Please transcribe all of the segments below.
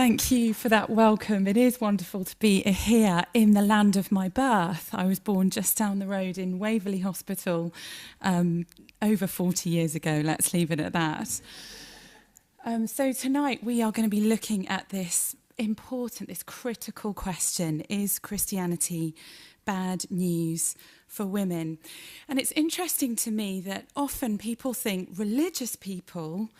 Thank you for that welcome. It is wonderful to be here in the land of my birth. I was born just down the road in Waverley Hospital over 40 years ago. Let's leave it at that. So tonight we are going to be looking at this important, this critical question: is Christianity bad news for women? And it's interesting to me that often people think religious people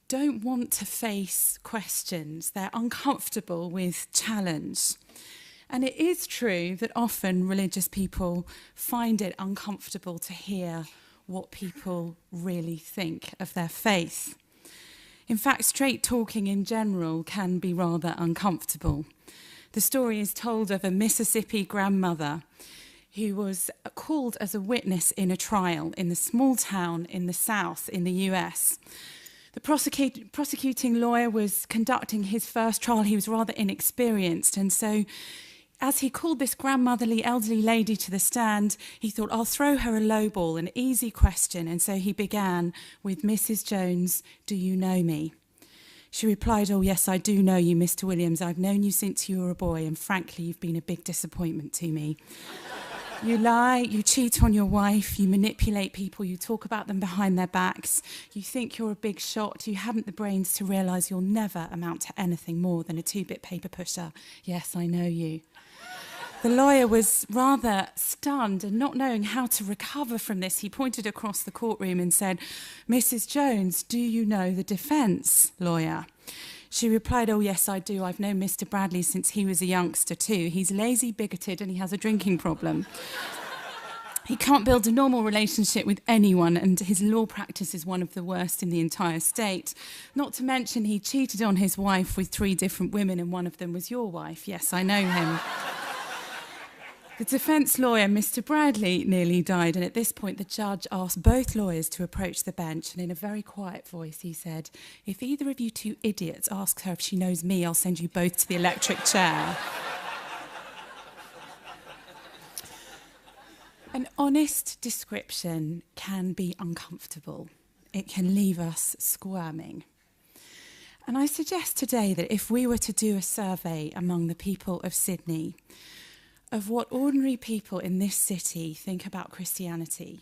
don't want to face questions. They're uncomfortable with challenge. And it is true that often religious people find it uncomfortable to hear what people really think of their faith. In fact, straight talking in general can be rather uncomfortable. The story is told of a Mississippi grandmother who was called as a witness in a trial in the small town in the South in the US. The prosecuting lawyer was conducting his first trial. He was rather inexperienced, and so as he called this grandmotherly elderly lady to the stand, he thought, I'll throw her a lowball, an easy question. And so he began with, Mrs. Jones, do you know me? She replied, oh, yes, I do know you, Mr. Williams. I've known you since you were a boy, and frankly, you've been a big disappointment to me. You lie, you cheat on your wife, you manipulate people, you talk about them behind their backs, you think you're a big shot, you haven't the brains to realise you'll never amount to anything more than a 2-bit paper pusher. Yes, I know you. The lawyer was rather stunned, and not knowing how to recover from this, he pointed across the courtroom and said, Mrs. Jones, do you know the defence lawyer? She replied, oh, yes, I do. I've known Mr. Bradley since he was a youngster too. He's lazy, bigoted, and he has a drinking problem. He can't build a normal relationship with anyone, and his law practice is one of the worst in the entire state. Not to mention he cheated on his wife with 3 different women, and one of them was your wife. Yes, I know him. The defence lawyer, Mr. Bradley, nearly died, and at this point the judge asked both lawyers to approach the bench, and in a very quiet voice he said, if either of you 2 idiots ask her if she knows me, I'll send you both to the electric chair. An honest description can be uncomfortable. It can leave us squirming. And I suggest today that if we were to do a survey among the people of Sydney, of what ordinary people in this city think about Christianity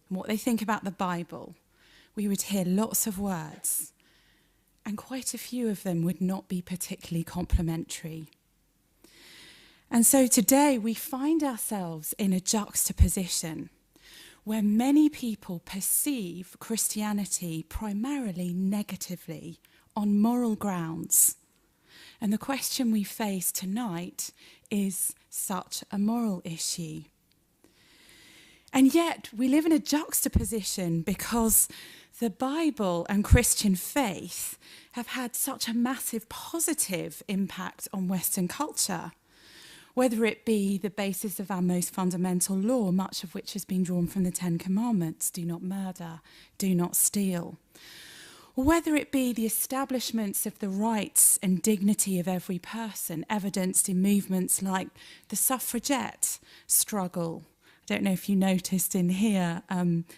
and what they think about the Bible, we would hear lots of words, and quite a few of them would not be particularly complimentary. And so today we find ourselves in a juxtaposition where many people perceive Christianity primarily negatively on moral grounds. And the question we face tonight is such a moral issue. And yet we live in a juxtaposition because the Bible and Christian faith have had such a massive positive impact on Western culture, whether it be the basis of our most fundamental law, much of which has been drawn from the 10 Commandments: do not murder, do not steal. Or whether it be the establishments of the rights and dignity of every person, evidenced in movements like the suffragette struggle. I don't know if you noticed in here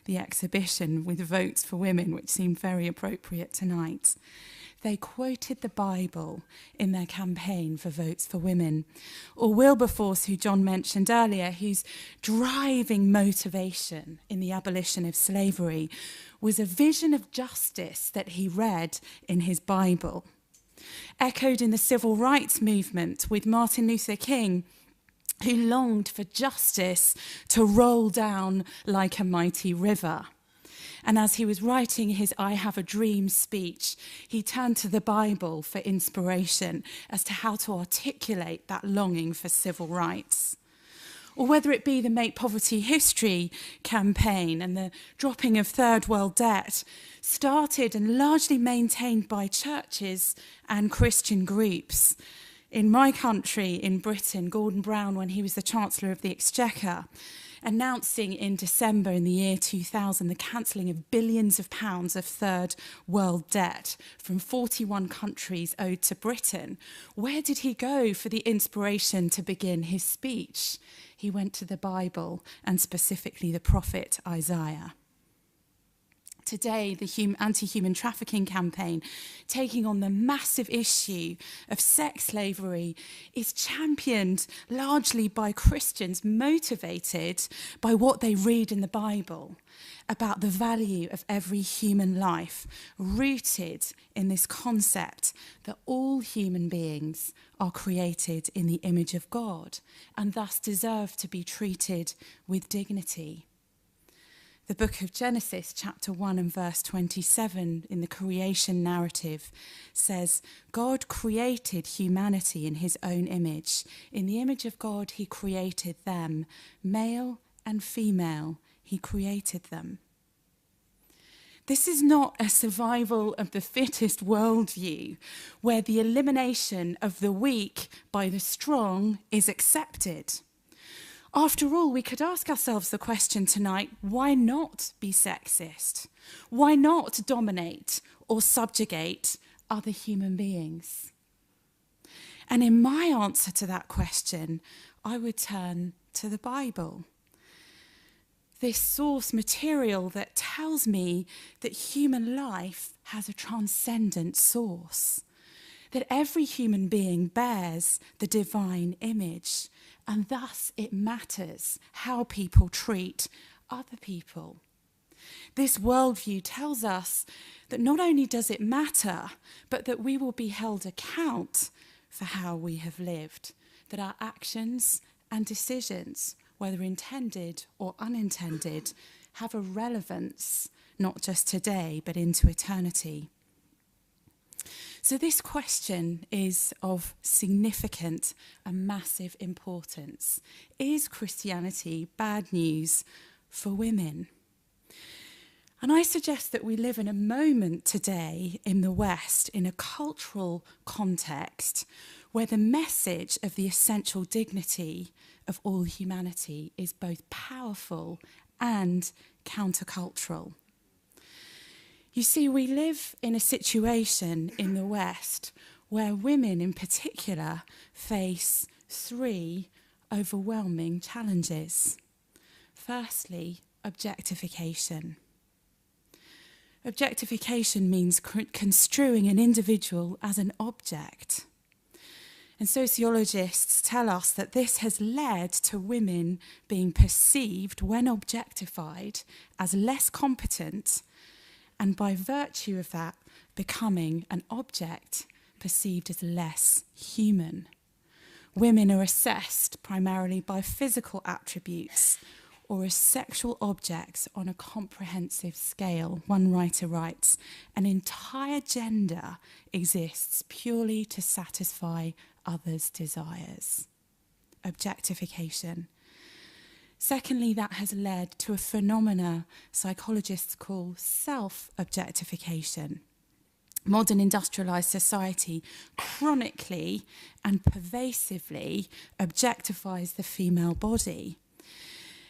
the exhibition with votes for women, which seemed very appropriate tonight. They quoted the Bible in their campaign for votes for women. Or Wilberforce, who John mentioned earlier, whose driving motivation in the abolition of slavery was a vision of justice that he read in his Bible. Echoed in the civil rights movement with Martin Luther King, who longed for justice to roll down like a mighty river. And as he was writing his I Have a Dream speech, he turned to the Bible for inspiration as to how to articulate that longing for civil rights. Or whether it be the Make Poverty History campaign and the dropping of third world debt, started and largely maintained by churches and Christian groups. In my country, in Britain, Gordon Brown, when he was the Chancellor of the Exchequer, announcing in December in the year 2000 the cancelling of billions of pounds of third world debt from 41 countries owed to Britain. Where did he go for the inspiration to begin his speech? He went to the Bible, and specifically the prophet Isaiah. Today, the anti-human trafficking campaign, taking on the massive issue of sex slavery, is championed largely by Christians motivated by what they read in the Bible about the value of every human life, rooted in this concept that all human beings are created in the image of God and thus deserve to be treated with dignity. The book of Genesis, chapter 1 and verse 27, in the creation narrative, says, God created humanity in his own image. In the image of God, he created them. Male and female, he created them. This is not a survival of the fittest worldview, where the elimination of the weak by the strong is accepted. After all, we could ask ourselves the question tonight, why not be sexist? Why not dominate or subjugate other human beings? And in my answer to that question, I would turn to the Bible. This source material that tells me that human life has a transcendent source, that every human being bears the divine image, and thus it matters how people treat other people. This worldview tells us that not only does it matter, but that we will be held account for how we have lived, that our actions and decisions, whether intended or unintended, have a relevance not just today, but into eternity. So this question is of significant and massive importance. Is Christianity bad news for women? And I suggest that we live in a moment today in the West, in a cultural context, where the message of the essential dignity of all humanity is both powerful and countercultural. You see, we live in a situation in the West where women in particular face three overwhelming challenges. Firstly, objectification. Objectification means construing an individual as an object. And sociologists tell us that this has led to women being perceived, when objectified, as less competent, and by virtue of that, becoming an object perceived as less human. Women are assessed primarily by physical attributes or as sexual objects on a comprehensive scale. One writer writes, an entire gender exists purely to satisfy others' desires. Objectification. Secondly, that has led to a phenomena psychologists call self-objectification. Modern industrialised society chronically and pervasively objectifies the female body.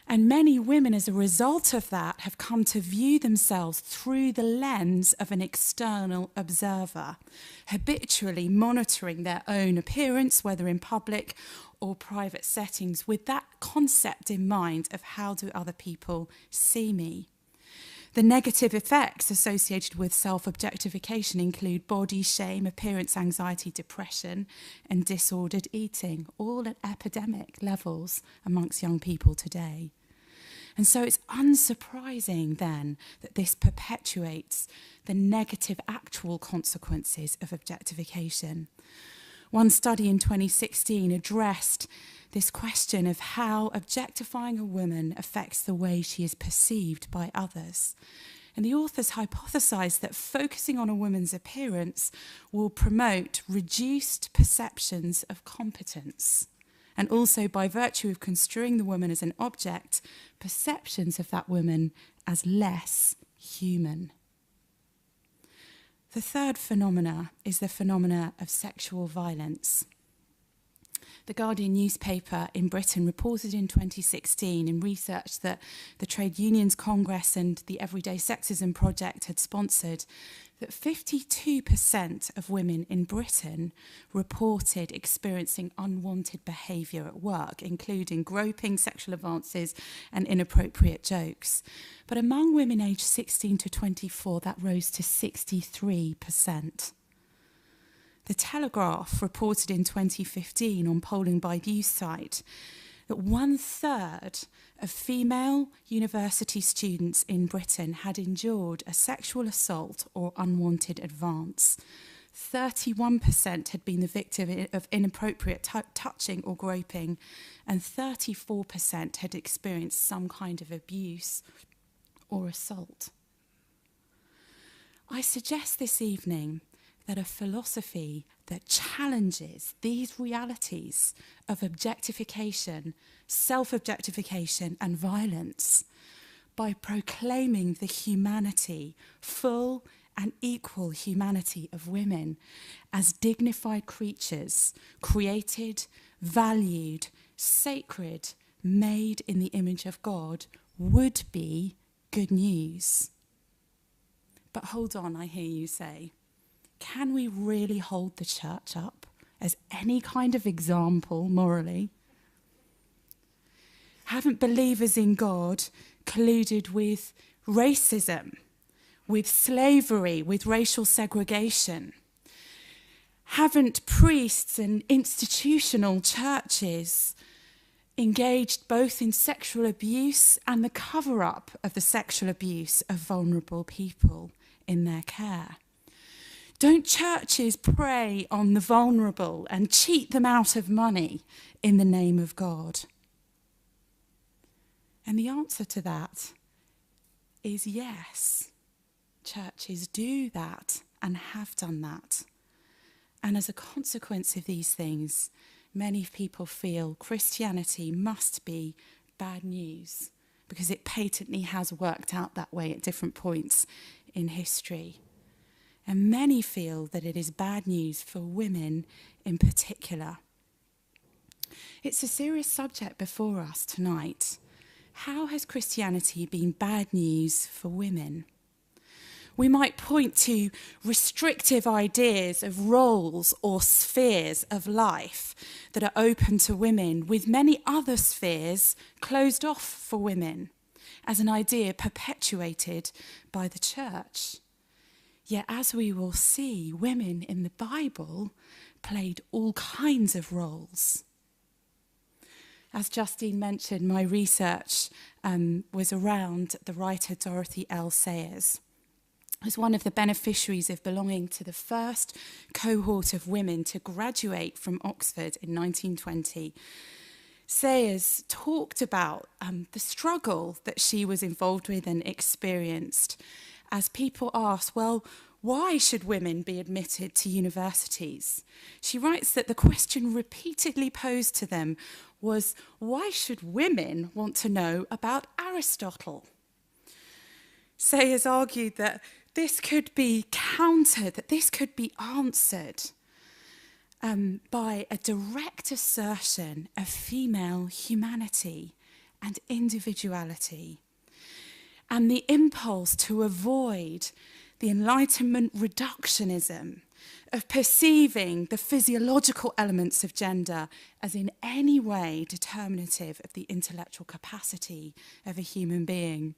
And many women, as a result of that, have come to view themselves through the lens of an external observer, habitually monitoring their own appearance, whether in public or private settings, with that concept in mind of how do other people see me. The negative effects associated with self-objectification include body shame, appearance anxiety, depression, and disordered eating, all at epidemic levels amongst young people today. And so it's unsurprising then that this perpetuates the negative actual consequences of objectification. One study in 2016 addressed this question of how objectifying a woman affects the way she is perceived by others. And the authors hypothesized that focusing on a woman's appearance will promote reduced perceptions of competence. And also, by virtue of construing the woman as an object, perceptions of that woman as less human. The third phenomena is the phenomena of sexual violence. The Guardian newspaper in Britain reported in 2016 in research that the Trade Unions Congress and the Everyday Sexism Project had sponsored that 52% of women in Britain reported experiencing unwanted behaviour at work, including groping, sexual advances and inappropriate jokes. But among women aged 16 to 24, that rose to 63%. The Telegraph reported in 2015 on polling by News site that 1/3 of female university students in Britain had endured a sexual assault or unwanted advance. 31% had been the victim of inappropriate touching or groping, and 34% had experienced some kind of abuse or assault. I suggest this evening that a philosophy that challenges these realities of objectification, self-objectification and violence by proclaiming the humanity, full and equal humanity of women as dignified creatures, created, valued, sacred, made in the image of God, would be good news. But hold on, I hear you say. Can we really hold the church up as any kind of example morally? Haven't believers in God colluded with racism, with slavery, with racial segregation? Haven't priests and institutional churches engaged both in sexual abuse and the cover-up of the sexual abuse of vulnerable people in their care? Don't churches prey on the vulnerable and cheat them out of money in the name of God? And the answer to that is yes. Churches do that and have done that. And as a consequence of these things, many people feel Christianity must be bad news because it patently has worked out that way at different points in history. And many feel that it is bad news for women in particular. It's a serious subject before us tonight. How has Christianity been bad news for women? We might point to restrictive ideas of roles or spheres of life that are open to women, with many other spheres closed off for women, as an idea perpetuated by the church. Yet, as we will see, women in the Bible played all kinds of roles. As Justine mentioned, my research was around the writer Dorothy L. Sayers. As one of the beneficiaries of belonging to the first cohort of women to graduate from Oxford in 1920, Sayers talked about the struggle that she was involved with and experienced as people asked, well, why should women be admitted to universities? She writes that the question repeatedly posed to them was, why should women want to know about Aristotle? Sayers argued that this could be countered, that this could be answered by a direct assertion of female humanity and individuality, and the impulse to avoid the Enlightenment reductionism of perceiving the physiological elements of gender as in any way determinative of the intellectual capacity of a human being.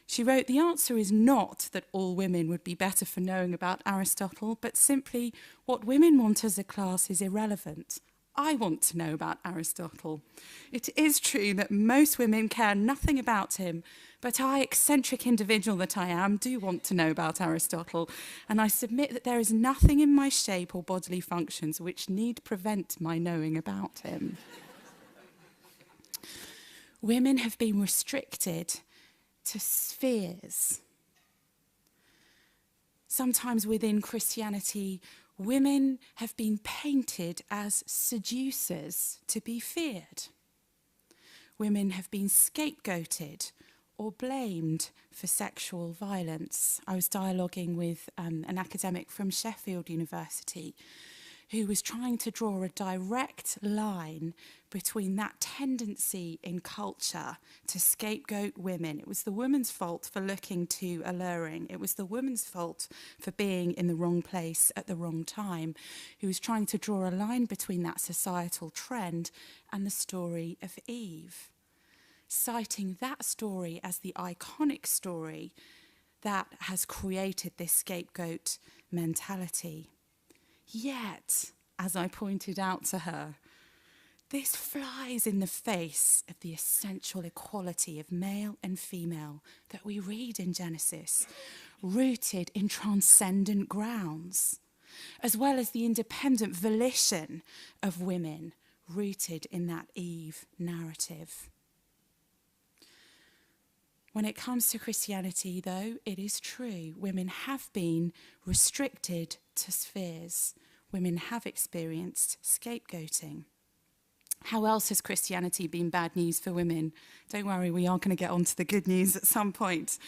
She wrote, the answer is not that all women would be better for knowing about Aristotle, but simply what women want as a class is irrelevant. I want to know about Aristotle. It is true that most women care nothing about him, but I, eccentric individual that I am, do want to know about Aristotle, and I submit that there is nothing in my shape or bodily functions which need prevent my knowing about him. Women have been restricted to spheres. Sometimes within Christianity, women have been painted as seducers to be feared. Women have been scapegoated or blamed for sexual violence. I was dialoguing with an academic from Sheffield University who was trying to draw a direct line between that tendency in culture to scapegoat women. It was the woman's fault for looking too alluring. It was the woman's fault for being in the wrong place at the wrong time, who was trying to draw a line between that societal trend and the story of Eve, citing that story as the iconic story that has created this scapegoat mentality. Yet, as I pointed out to her, this flies in the face of the essential equality of male and female that we read in Genesis, rooted in transcendent grounds, as well as the independent volition of women rooted in that Eve narrative. When it comes to Christianity, though, it is true, women have been restricted to spheres. Women have experienced scapegoating. How else has Christianity been bad news for women? Don't worry, we are going to get on to the good news at some point.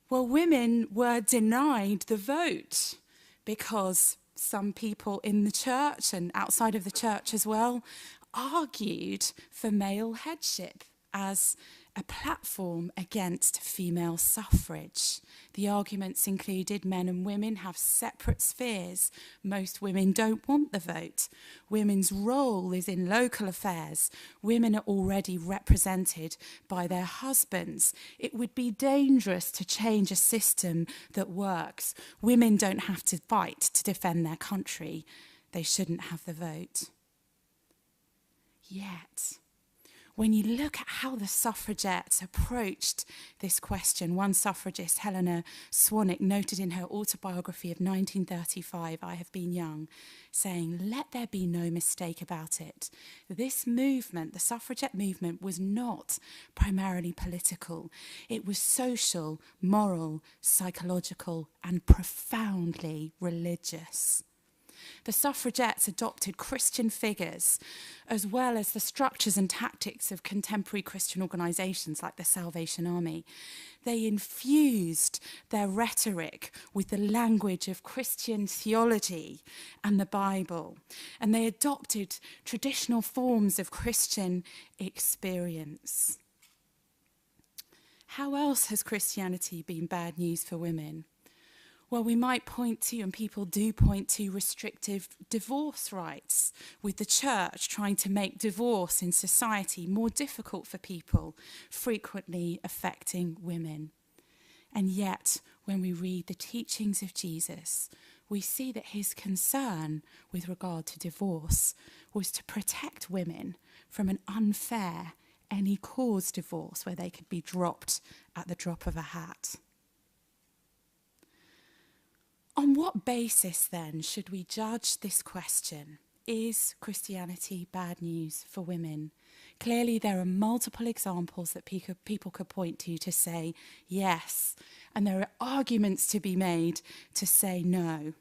Well, women were denied the vote because some people in the church and outside of the church as well argued for male headship as a platform against female suffrage. The arguments included men and women have separate spheres. Most women don't want the vote. Women's role is in local affairs. Women are already represented by their husbands. It would be dangerous to change a system that works. Women don't have to fight to defend their country. They shouldn't have the vote. Yet, when you look at how the suffragettes approached this question, one suffragist, Helena Swanwick, noted in her autobiography of 1935, I Have Been Young, saying, "Let there be no mistake about it. This movement, the suffragette movement, was not primarily political. It was social, moral, psychological, and profoundly religious." The suffragettes adopted Christian figures, as well as the structures and tactics of contemporary Christian organisations like the Salvation Army. They infused their rhetoric with the language of Christian theology and the Bible, and they adopted traditional forms of Christian experience. How else has Christianity been bad news for women? Well, we might point to, and people do point to, restrictive divorce rights, with the church trying to make divorce in society more difficult for people, frequently affecting women. And yet, when we read the teachings of Jesus, we see that his concern with regard to divorce was to protect women from an unfair, any-cause divorce where they could be dropped at the drop of a hat. On what basis, then, should we judge this question? Is Christianity bad news for women? Clearly, there are multiple examples that people could point to say yes, and there are arguments to be made to say no.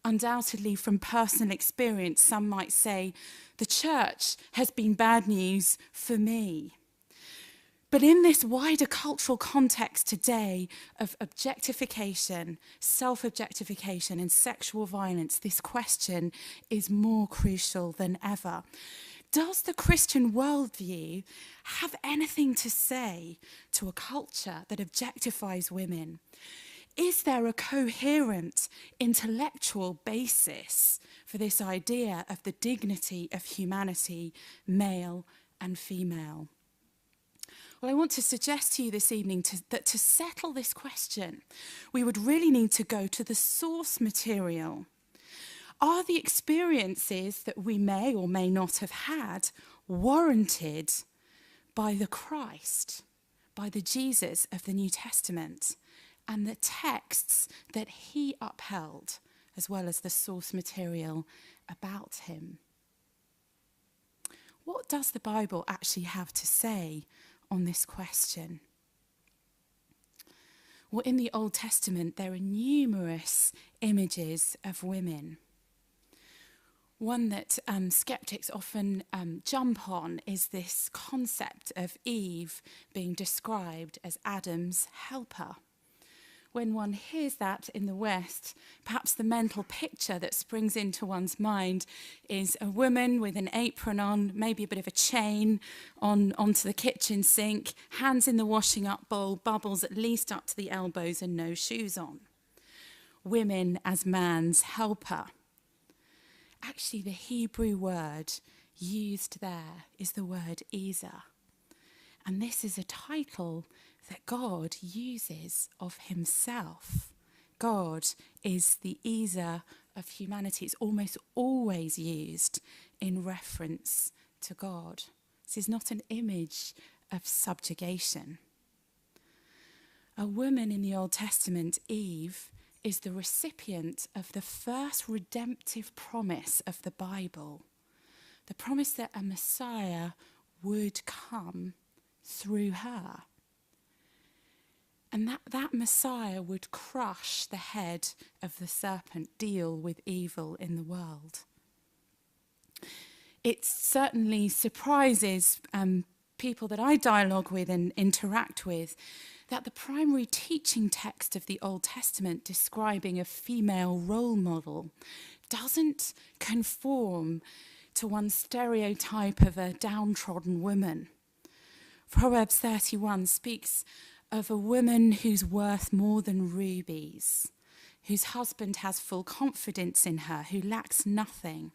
Undoubtedly, from personal experience, some might say, the church has been bad news for me. But in this wider cultural context today of objectification, self-objectification and sexual violence, this question is more crucial than ever. Does the Christian worldview have anything to say to a culture that objectifies women? Is there a coherent intellectual basis for this idea of the dignity of humanity, male and female? Well, I want to suggest to you this evening that to settle this question, we would really need to go to the source material. Are the experiences that we may or may not have had warranted by the Christ, by the Jesus of the New Testament, and the texts that he upheld, as well as the source material about him? What does the Bible actually have to say on this question? Well, in the Old Testament, there are numerous images of women. One that skeptics often jump on is this concept of Eve being described as Adam's helper. When one hears that in the West, perhaps the mental picture that springs into one's mind is a woman with an apron on, maybe a bit of a chain onto the kitchen sink, hands in the washing up bowl, bubbles at least up to the elbows and no shoes on. Women as man's helper. Actually, the Hebrew word used there is the word Ezer. And this is a title that God uses of himself. God is the Ezer of humanity. It's almost always used in reference to God. This is not an image of subjugation. A woman in the Old Testament, Eve, is the recipient of the first redemptive promise of the Bible. The promise that a Messiah would come through her. And that Messiah would crush the head of the serpent, deal with evil in the world. It certainly surprises people that I dialogue with and interact with that the primary teaching text of the Old Testament describing a female role model doesn't conform to one stereotype of a downtrodden woman. Proverbs 31 speaks of a woman who's worth more than rubies, whose husband has full confidence in her, who lacks nothing.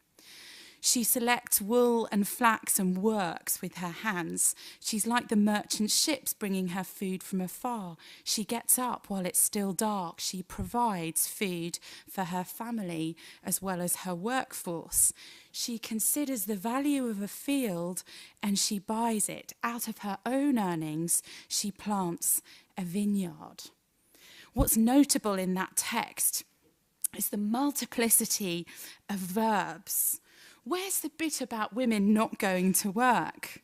She selects wool and flax and works with her hands. She's like the merchant ships bringing her food from afar. She gets up while it's still dark. She provides food for her family as well as her workforce. She considers the value of a field and she buys it. Out of her own earnings, she plants a vineyard. What's notable in that text is the multiplicity of verbs. Where's the bit about women not going to work?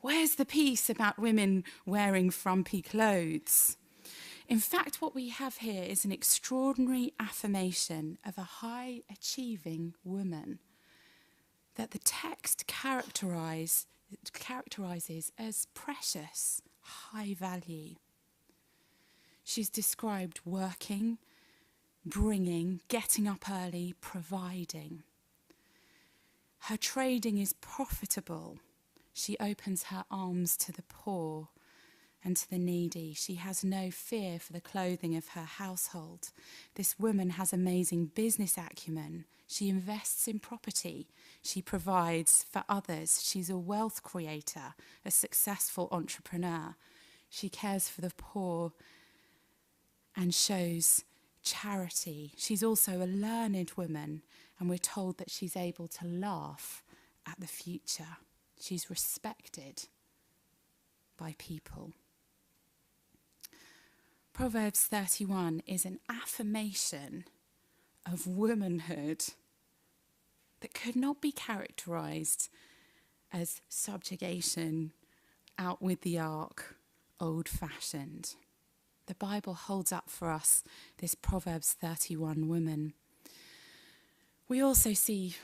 Where's the piece about women wearing frumpy clothes? In fact, what we have here is an extraordinary affirmation of a high-achieving woman that the text characterizes as precious, high value. She's described working, bringing, getting up early, providing. Her trading is profitable. She opens her arms to the poor and to the needy. She has no fear for the clothing of her household. This woman has amazing business acumen. She invests in property. She provides for others. She's a wealth creator, a successful entrepreneur. She cares for the poor and shows charity. She's also a learned woman, and we're told that she's able to laugh at the future. She's respected by people. Proverbs 31 is an affirmation of womanhood that could not be characterized as subjugation, out with the ark, old-fashioned. The Bible holds up for us this Proverbs 31 woman. We also see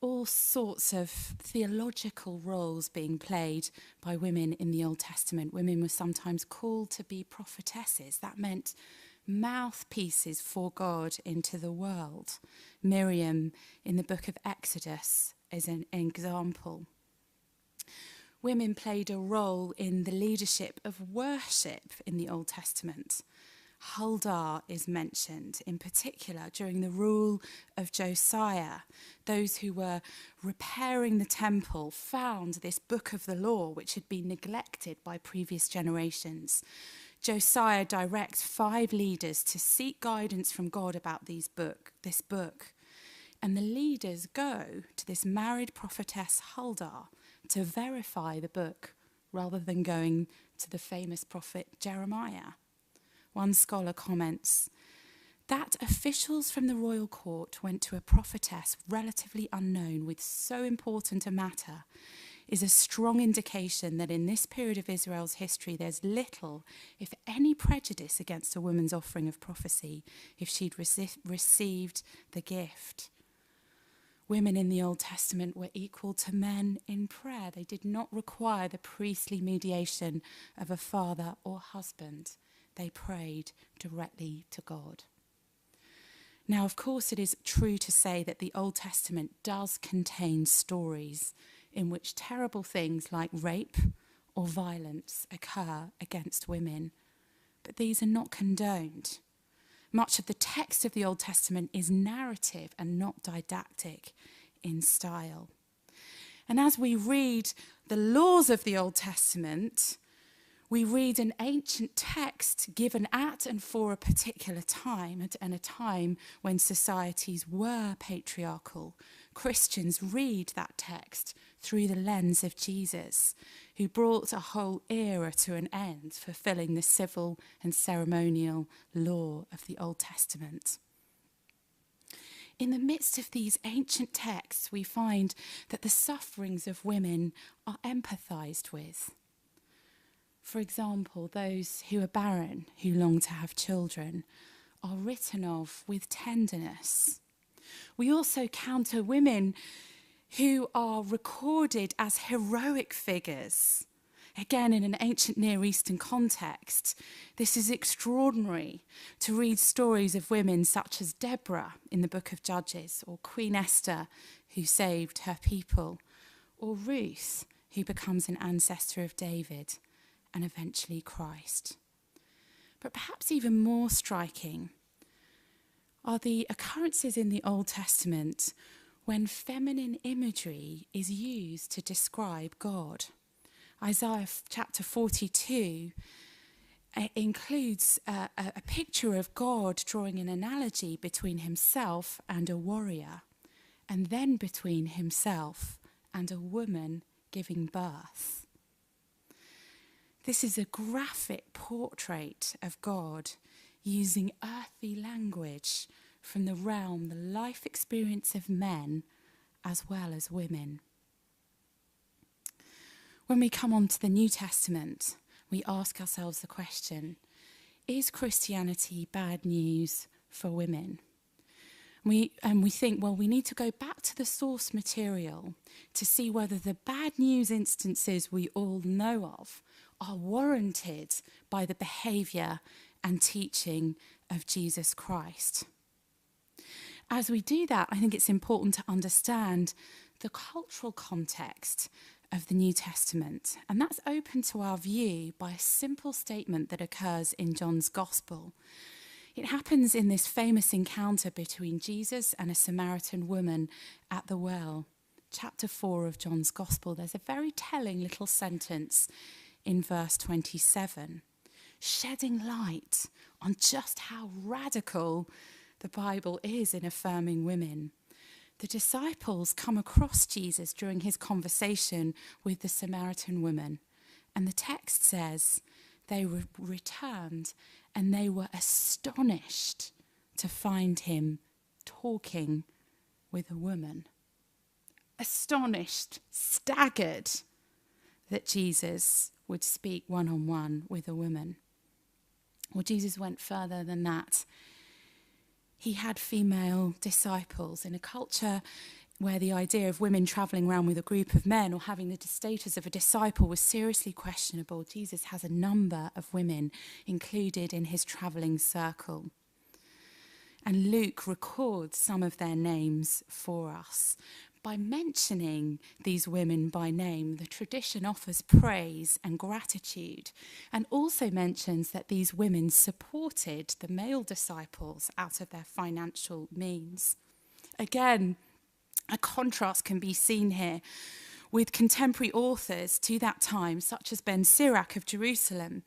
all sorts of theological roles being played by women in the Old Testament. Women were sometimes called to be prophetesses. That meant mouthpieces for God into the world. Miriam in the book of Exodus is an example. Women played a role in the leadership of worship in the Old Testament. Huldah is mentioned in particular during the rule of Josiah. Those who were repairing the temple found this book of the law, which had been neglected by previous generations. Josiah directs 5 leaders to seek guidance from God about this book. And the leaders go to this married prophetess Huldah to verify the book rather than going to the famous prophet Jeremiah. One scholar comments that officials from the royal court went to a prophetess relatively unknown with so important a matter is a strong indication that in this period of Israel's history there's little, if any, prejudice against a woman's offering of prophecy if she'd received the gift. Women in the Old Testament were equal to men in prayer. They did not require the priestly mediation of a father or husband. they prayed directly to God. Now, of course, it is true to say that the Old Testament does contain stories in which terrible things like rape or violence occur against women, but these are not condoned. Much of the text of the Old Testament is narrative and not didactic in style. And as we read the laws of the Old Testament, we read an ancient text given at and for a particular time, and a time when societies were patriarchal. Christians read that text through the lens of Jesus, who brought a whole era to an end, fulfilling the civil and ceremonial law of the Old Testament. In the midst of these ancient texts, we find that the sufferings of women are empathized with. For example, those who are barren, who long to have children, are written of with tenderness. We also encounter women who are recorded as heroic figures. Again, in an ancient Near Eastern context, this is extraordinary to read stories of women such as Deborah in the book of Judges, or Queen Esther, who saved her people, or Ruth, who becomes an ancestor of David and eventually Christ. But perhaps even more striking are the occurrences in the Old Testament when feminine imagery is used to describe God. Isaiah chapter 42 includes a picture of God drawing an analogy between himself and a warrior, and then between himself and a woman giving birth. This is a graphic portrait of God using earthy language from the realm, the life experience of men as well as women. When we come on to the New Testament, we ask ourselves the question, is Christianity bad news for women? We think, well, we need to go back to the source material to see whether the bad news instances we all know of are warranted by the behaviour and teaching of Jesus Christ. As we do that, I think it's important to understand the cultural context of the New Testament, and that's open to our view by a simple statement that occurs in John's Gospel. It happens in this famous encounter between Jesus and a Samaritan woman at the well. Chapter 4 of John's Gospel, there's a very telling little sentence in verse 27, shedding light on just how radical the Bible is in affirming women. The disciples come across Jesus during his conversation with the Samaritan woman, and the text says they returned and they were astonished to find him talking with a woman. Astonished, staggered that Jesus would speak one-on-one with a woman. Well, Jesus went further than that. He had female disciples in a culture where the idea of women travelling around with a group of men or having the status of a disciple was seriously questionable. Jesus has a number of women included in his travelling circle. And Luke records some of their names for us. By mentioning these women by name, the tradition offers praise and gratitude, and also mentions that these women supported the male disciples out of their financial means. Again, a contrast can be seen here with contemporary authors to that time, such as Ben Sirach of Jerusalem,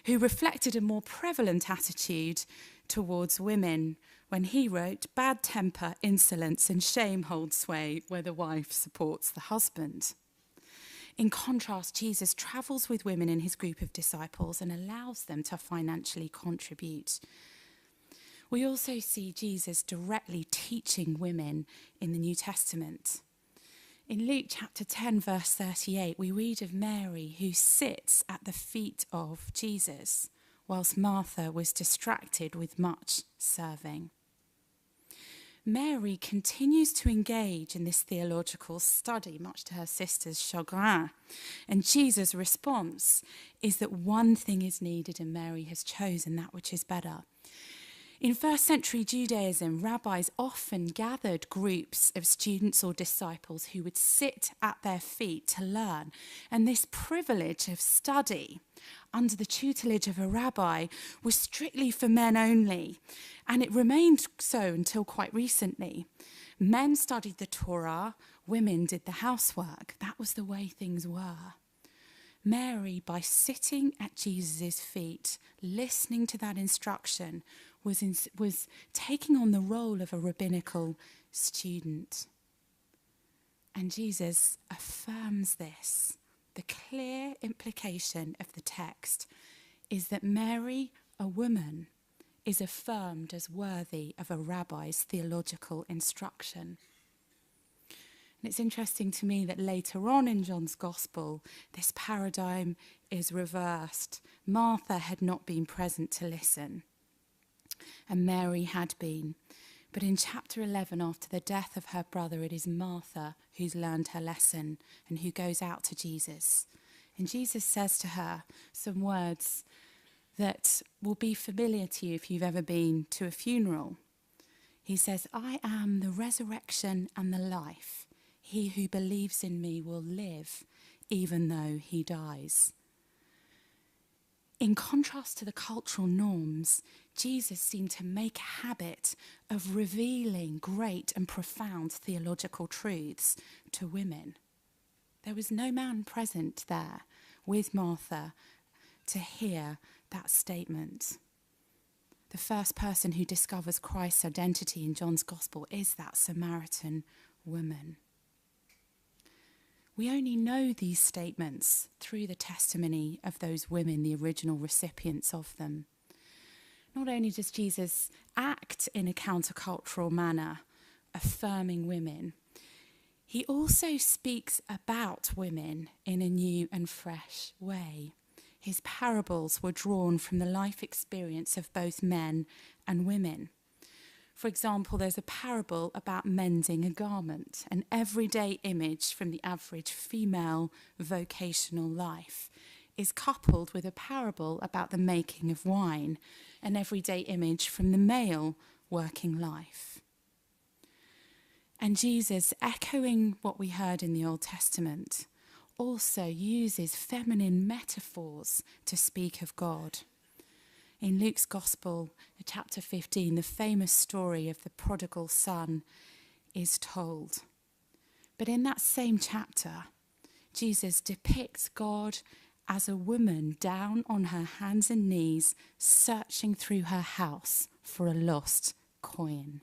who reflected a more prevalent attitude towards women when he wrote, "Bad temper, insolence, and shame hold sway where the wife supports the husband." In contrast, Jesus travels with women in his group of disciples and allows them to financially contribute. We also see Jesus directly teaching women in the New Testament. In Luke chapter 10, verse 38, we read of Mary who sits at the feet of Jesus, whilst Martha was distracted with much serving. Mary continues to engage in this theological study, much to her sister's chagrin. And Jesus' response is that one thing is needed and Mary has chosen that which is better. In first century Judaism, rabbis often gathered groups of students or disciples who would sit at their feet to learn. And this privilege of study under the tutelage of a rabbi was strictly for men only. And it remained so until quite recently. Men studied the Torah, women did the housework. That was the way things were. Mary, by sitting at Jesus' feet, listening to that instruction, was taking on the role of a rabbinical student. And Jesus affirms this. The clear implication of the text is that Mary, a woman, is affirmed as worthy of a rabbi's theological instruction. And it's interesting to me that later on in John's Gospel, this paradigm is reversed. Martha had not been present to listen, and Mary had been. But in chapter 11, after the death of her brother, it is Martha who's learned her lesson and who goes out to Jesus. And Jesus says to her some words that will be familiar to you if you've ever been to a funeral. He says, "I am the resurrection and the life. He who believes in me will live, even though he dies." In contrast to the cultural norms, Jesus seemed to make a habit of revealing great and profound theological truths to women. There was no man present there with Martha to hear that statement. The first person who discovers Christ's identity in John's Gospel is that Samaritan woman. We only know these statements through the testimony of those women, the original recipients of them. Not only does Jesus act in a countercultural manner, affirming women, he also speaks about women in a new and fresh way. His parables were drawn from the life experience of both men and women. For example, there's a parable about mending a garment, an everyday image from the average female vocational life, is coupled with a parable about the making of wine, an everyday image from the male working life. And Jesus, echoing what we heard in the Old Testament, also uses feminine metaphors to speak of God. In Luke's Gospel, chapter 15, the famous story of the prodigal son is told. But in that same chapter, Jesus depicts God as a woman down on her hands and knees, searching through her house for a lost coin.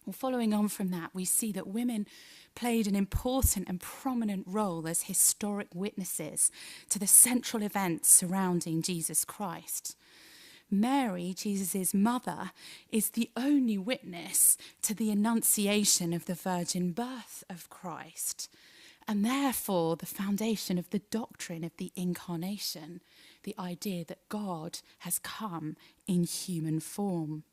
Well, following on from that, we see that women played an important and prominent role as historic witnesses to the central events surrounding Jesus Christ. Mary, Jesus' mother, is the only witness to the annunciation of the virgin birth of Christ, and therefore the foundation of the doctrine of the incarnation, the idea that God has come in human form.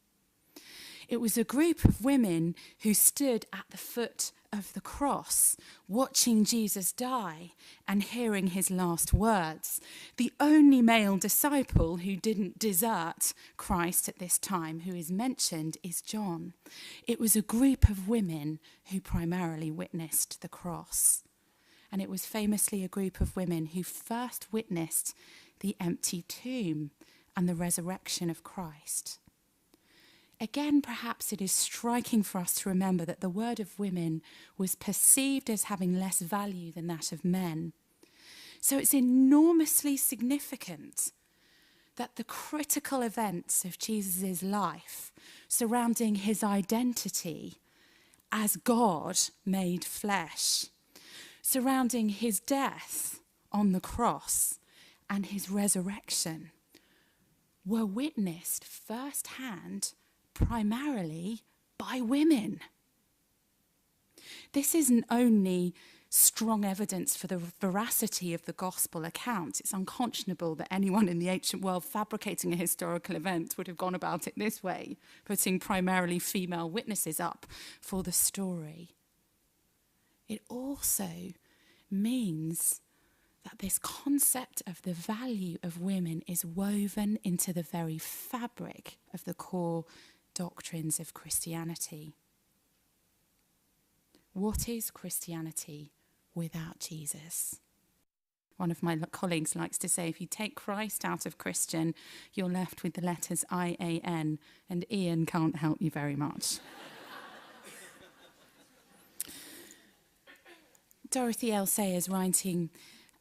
It was a group of women who stood at the foot of the cross, watching Jesus die and hearing his last words. The only male disciple who didn't desert Christ at this time, who is mentioned, is John. It was a group of women who primarily witnessed the cross. And it was famously a group of women who first witnessed the empty tomb and the resurrection of Christ. Again, perhaps it is striking for us to remember that the word of women was perceived as having less value than that of men. So it's enormously significant that the critical events of Jesus' life surrounding his identity as God made flesh, surrounding his death on the cross and his resurrection, were witnessed firsthand primarily by women. This isn't only strong evidence for the veracity of the gospel account. It's unconscionable that anyone in the ancient world fabricating a historical event would have gone about it this way, putting primarily female witnesses up for the story. It also means that this concept of the value of women is woven into the very fabric of the core doctrines of Christianity. What is Christianity without Jesus? One of my colleagues likes to say, if you take Christ out of Christian, you're left with the letters IAN, and Ian can't help you very much. Dorothy L. Sayers, writing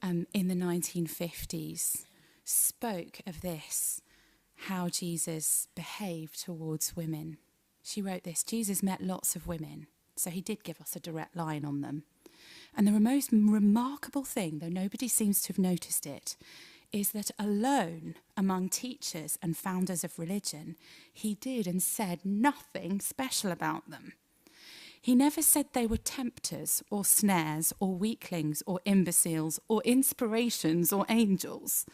in the 1950s, spoke of this, how Jesus behaved towards women. She wrote this: Jesus met lots of women, so he did give us a direct line on them. And the most remarkable thing, though nobody seems to have noticed it, is that alone among teachers and founders of religion, he did and said nothing special about them. He never said they were tempters or snares or weaklings or imbeciles or inspirations or angels.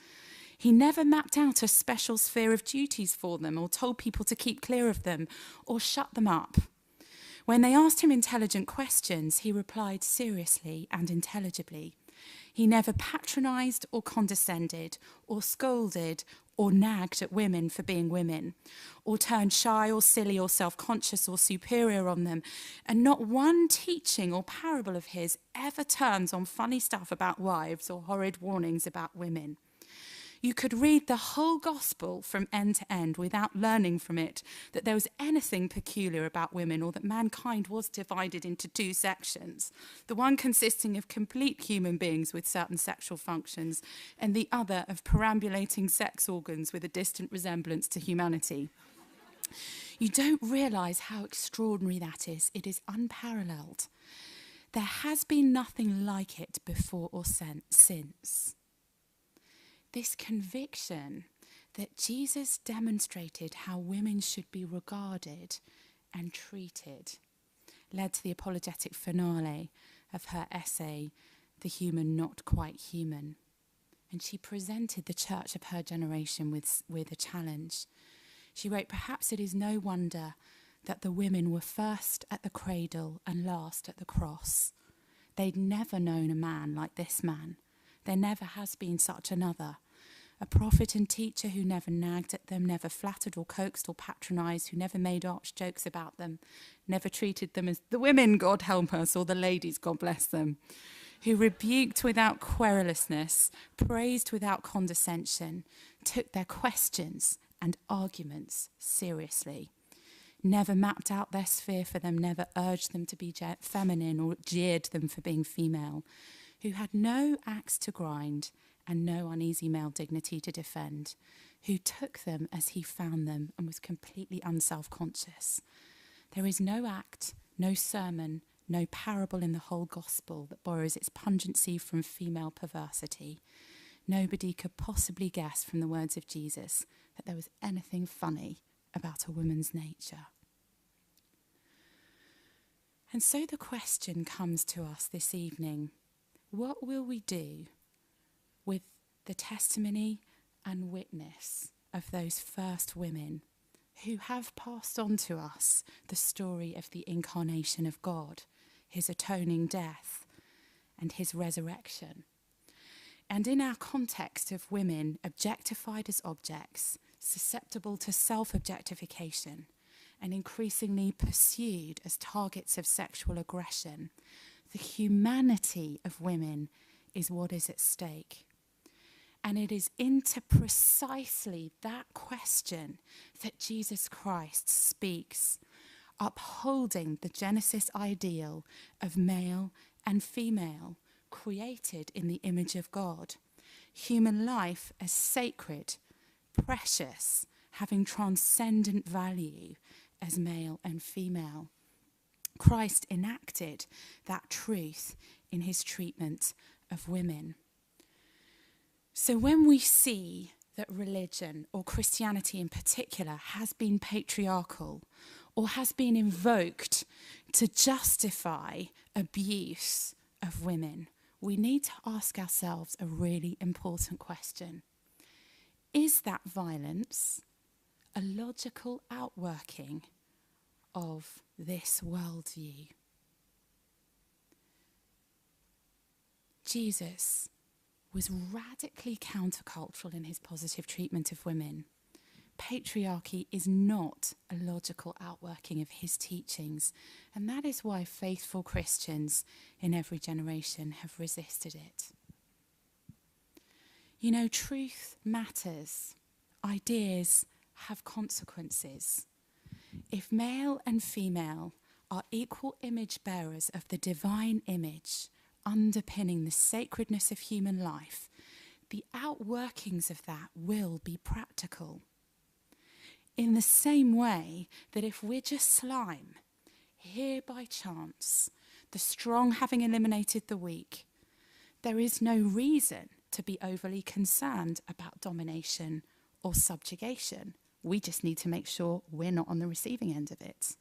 He never mapped out a special sphere of duties for them or told people to keep clear of them or shut them up. When they asked him intelligent questions, he replied seriously and intelligibly. He never patronised or condescended or scolded or nagged at women for being women, or turned shy or silly or self-conscious or superior on them. And not one teaching or parable of his ever turns on funny stuff about wives or horrid warnings about women. You could read the whole gospel from end to end without learning from it that there was anything peculiar about women, or that mankind was divided into two sections, the one consisting of complete human beings with certain sexual functions, and the other of perambulating sex organs with a distant resemblance to humanity. You don't realise how extraordinary that is. It is unparalleled. There has been nothing like it before or since. This conviction that Jesus demonstrated how women should be regarded and treated led to the apologetic finale of her essay, The Human Not Quite Human. And she presented the church of her generation with a challenge. She wrote, "Perhaps it is no wonder that the women were first at the cradle and last at the cross. They'd never known a man like this man. There never has been such another. A prophet and teacher who never nagged at them, never flattered or coaxed or patronised, who never made arch jokes about them, never treated them as the women, God help us, or the ladies, God bless them, who rebuked without querulousness, praised without condescension, took their questions and arguments seriously, never mapped out their sphere for them, never urged them to be feminine or jeered them for being female, who had no axe to grind and no uneasy male dignity to defend, who took them as he found them and was completely unself-conscious. There is no act, no sermon, no parable in the whole gospel that borrows its pungency from female perversity. Nobody could possibly guess from the words of Jesus that there was anything funny about a woman's nature." And so the question comes to us this evening: what will we do with the testimony and witness of those first women who have passed on to us the story of the incarnation of God, his atoning death, and his resurrection? And in our context of women objectified as objects, susceptible to self-objectification, and increasingly pursued as targets of sexual aggression, the humanity of women is what is at stake. And it is into precisely that question that Jesus Christ speaks, upholding the Genesis ideal of male and female, created in the image of God. Human life as sacred, precious, having transcendent value as male and female. Christ enacted that truth in his treatment of women. So when we see that religion, or Christianity in particular, has been patriarchal or has been invoked to justify abuse of women, we need to ask ourselves a really important question. Is that violence a logical outworking of this worldview? Jesus was radically countercultural in his positive treatment of women. Patriarchy is not a logical outworking of his teachings, and that is why faithful Christians in every generation have resisted it. You know, truth matters. Ideas have consequences. If male and female are equal image bearers of the divine image underpinning the sacredness of human life, the outworkings of that will be practical. In the same way that if we're just slime, here by chance, the strong having eliminated the weak, there is no reason to be overly concerned about domination or subjugation. We just need to make sure we're not on the receiving end of it.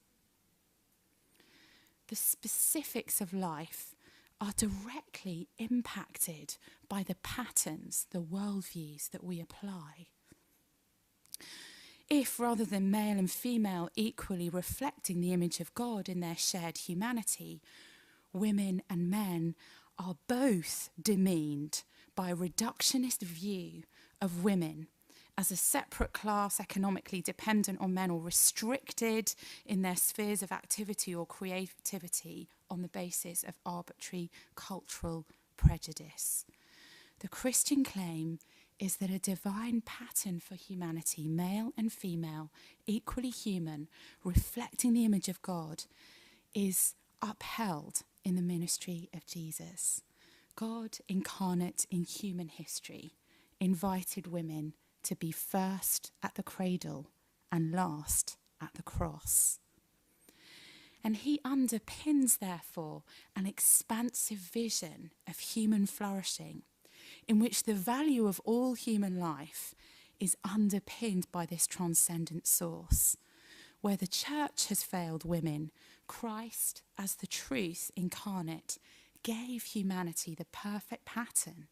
The specifics of life are directly impacted by the patterns, the worldviews that we apply. If, rather than male and female equally reflecting the image of God in their shared humanity, women and men are both demeaned by a reductionist view of women as a separate class economically dependent on men or restricted in their spheres of activity or creativity on the basis of arbitrary cultural prejudice. The Christian claim is that a divine pattern for humanity, male and female, equally human, reflecting the image of God, is upheld in the ministry of Jesus. God incarnate in human history invited women to be first at the cradle and last at the cross. And he underpins, therefore, an expansive vision of human flourishing in which the value of all human life is underpinned by this transcendent source. Where the church has failed women, Christ, as the truth incarnate, gave humanity the perfect pattern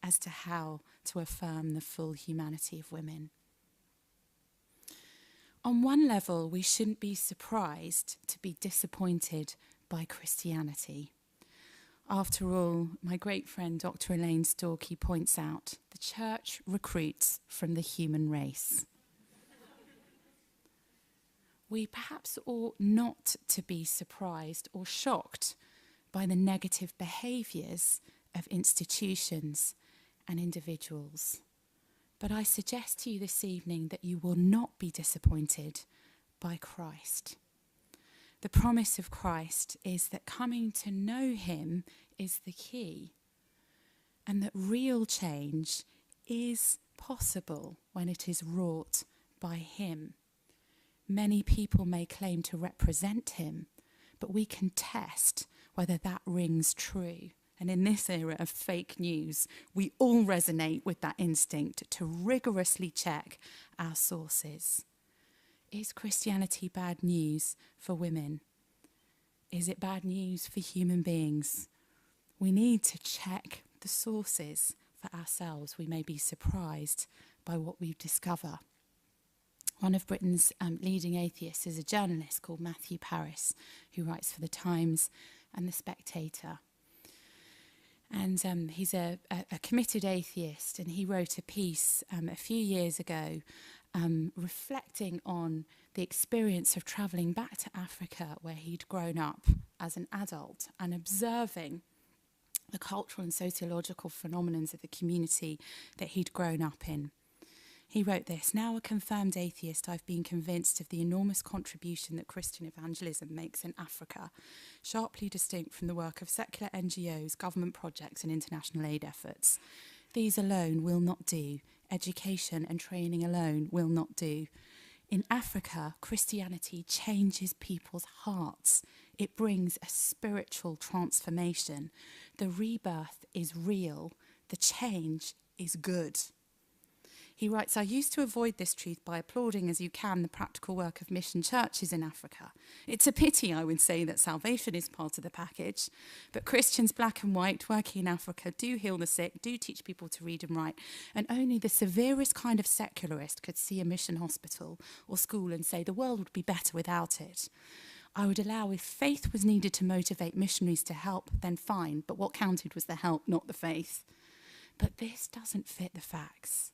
as to how to affirm the full humanity of women. On one level, we shouldn't be surprised to be disappointed by Christianity. After all, my great friend Dr. Elaine Storkey points out, the church recruits from the human race. We perhaps ought not to be surprised or shocked by the negative behaviours of institutions and individuals. But I suggest to you this evening that you will not be disappointed by Christ. The promise of Christ is that coming to know him is the key, and that real change is possible when it is wrought by him. Many people may claim to represent him, but we can test whether that rings true. And in this era of fake news, we all resonate with that instinct to rigorously check our sources. Is Christianity bad news for women? Is it bad news for human beings? We need to check the sources for ourselves. We may be surprised by what we discover. One of Britain's leading atheists is a journalist called Matthew Parris, who writes for The Times and The Spectator. And he's a committed atheist, and he wrote a piece a few years ago reflecting on the experience of travelling back to Africa where he'd grown up as an adult and observing the cultural and sociological phenomena of the community that he'd grown up in. He wrote this: "Now a confirmed atheist, I've been convinced of the enormous contribution that Christian evangelism makes in Africa, sharply distinct from the work of secular NGOs, government projects and international aid efforts. These alone will not do. Education and training alone will not do. In Africa, Christianity changes people's hearts. It brings a spiritual transformation. The rebirth is real. The change is good." He writes, I used to avoid this truth by applauding as you can the practical work of mission churches in Africa. It's a pity, I would say, that salvation is part of the package, but Christians black and white working in Africa do heal the sick, do teach people to read and write, and only the severest kind of secularist could see a mission hospital or school and say the world would be better without it. I would allow if faith was needed to motivate missionaries to help, then fine, but what counted was the help, not the faith. But this doesn't fit the facts.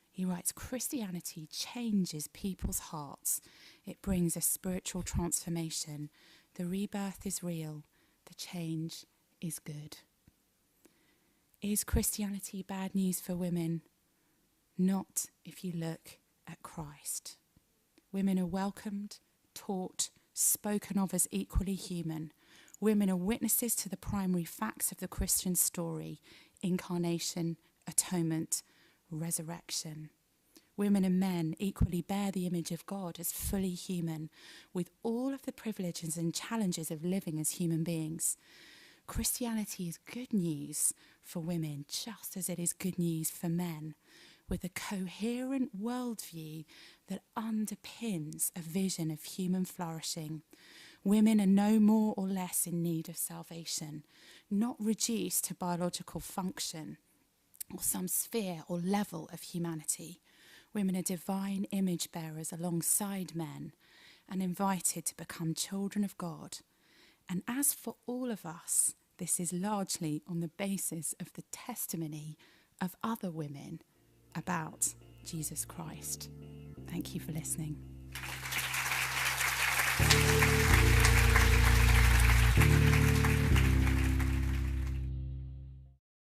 He writes, Christianity changes people's hearts. It brings a spiritual transformation. The rebirth is real. The change is good. Is Christianity bad news for women? Not if you look at Christ. Women are welcomed, taught, spoken of as equally human. Women are witnesses to the primary facts of the Christian story: incarnation, atonement, resurrection. Women and men equally bear the image of God as fully human, with all of the privileges and challenges of living as human beings. Christianity is good news for women, just as it is good news for men, with a coherent worldview that underpins a vision of human flourishing. Women are no more or less in need of salvation, not reduced to biological function or some sphere or level of humanity. Women are divine image bearers alongside men and invited to become children of God. And as for all of us, this is largely on the basis of the testimony of other women about Jesus Christ. Thank you for listening.